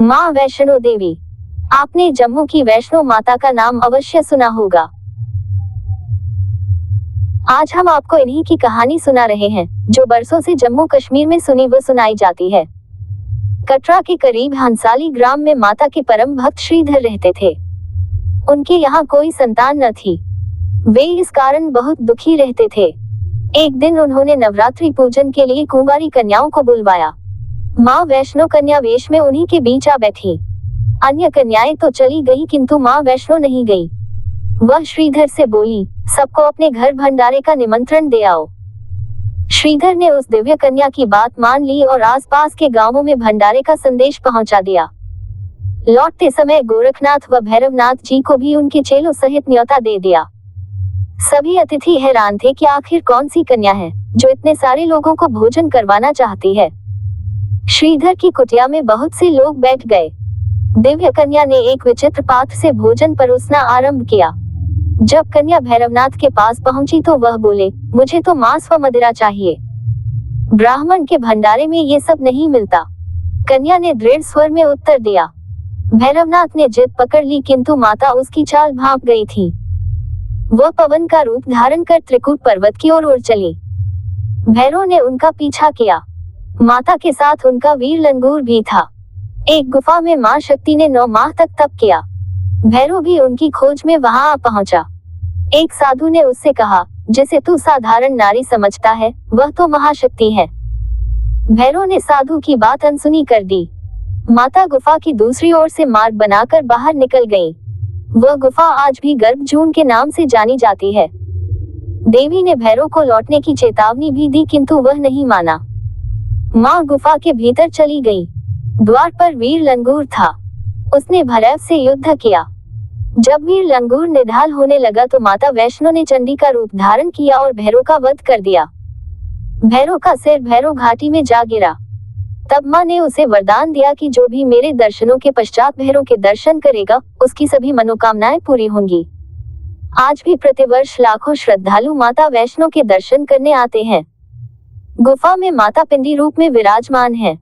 माँ वैष्णो देवी। आपने जम्मू की वैष्णो माता का नाम अवश्य सुना होगा। आज हम आपको इन्हीं की कहानी सुना रहे हैं, जो बरसों से जम्मू कश्मीर में सुनी व सुनाई जाती है। कटरा के करीब हंसाली ग्राम में माता के परम भक्त श्रीधर रहते थे। उनके यहाँ कोई संतान न थी। वे इस कारण बहुत दुखी रहते थे। एक दिन उन्होंने नवरात्रि पूजन के लिए कुंवारी कन्याओं को बुलवाया। माँ वैष्णो कन्या वेश में उन्हीं के बीच आ बैठी। अन्य कन्याएं तो चली गई, किंतु माँ वैष्णो नहीं गई। वह श्रीधर से बोली, सबको अपने घर भंडारे का निमंत्रण दे आओ। श्रीधर ने उस दिव्य कन्या की बात मान ली और आसपास के गांवों में भंडारे का संदेश पहुंचा दिया। लौटते समय गोरखनाथ व भैरवनाथ जी को भी उनके चेलों सहित न्योता दे दिया। सभी अतिथि हैरान थे कि आखिर कौन सी कन्या है जो इतने सारे लोगों को भोजन करवाना चाहती है। श्रीधर की कुटिया में बहुत से लोग बैठ गए। दिव्य कन्या ने एक विचित्र पात्र से भोजन परोसना आरंभ किया। जब कन्या भैरवनाथ के पास पहुंची तो वह बोले, मुझे तो मांस व मदिरा चाहिए। ब्राह्मण के भंडारे में ये सब नहीं मिलता। कन्या ने दृढ़ स्वर में उत्तर दिया। भैरवनाथ ने जिद पकड़ ली, किंतु माता उसकी चाल भांप गई थी। वह पवन का रूप धारण कर त्रिकूट पर्वत की ओर उड़ चली। भैरव ने उनका पीछा किया। माता के साथ उनका वीर लंगूर भी था। एक गुफा में मां शक्ति ने 9 माह तक तप किया। भैरव भी उनकी खोज में वहां आ पहुंचा। एक साधु ने उससे कहा, जिसे तू साधारण नारी समझता है, वह तो महाशक्ति है। भैरव ने साधु की बात अनसुनी कर दी। माता गुफा की दूसरी ओर से मार्ग बनाकर बाहर निकल गई। वह गुफा आज भी गर्भजून के नाम से जानी जाती है। देवी ने भैरव को लौटने की चेतावनी भी दी, किंतु वह नहीं माना। मां गुफा के भीतर चली गई। द्वार पर वीर लंगूर था। उसने भैरव से युद्ध किया। जब वीर लंगूर निढाल होने लगा तो माता वैष्णो ने चंडी का रूप धारण किया और भैरव का वध कर दिया। भैरव का सिर भैरव घाटी में जा गिरा। तब मां ने उसे वरदान दिया कि जो भी मेरे दर्शनों के पश्चात भैरव के दर्शन करेगा, उसकी सभी मनोकामनाएं पूरी होंगी। आज भी प्रतिवर्ष लाखों श्रद्धालु माता वैष्णो के दर्शन करने आते हैं। गुफा में माता पिंडी रूप में विराजमान है।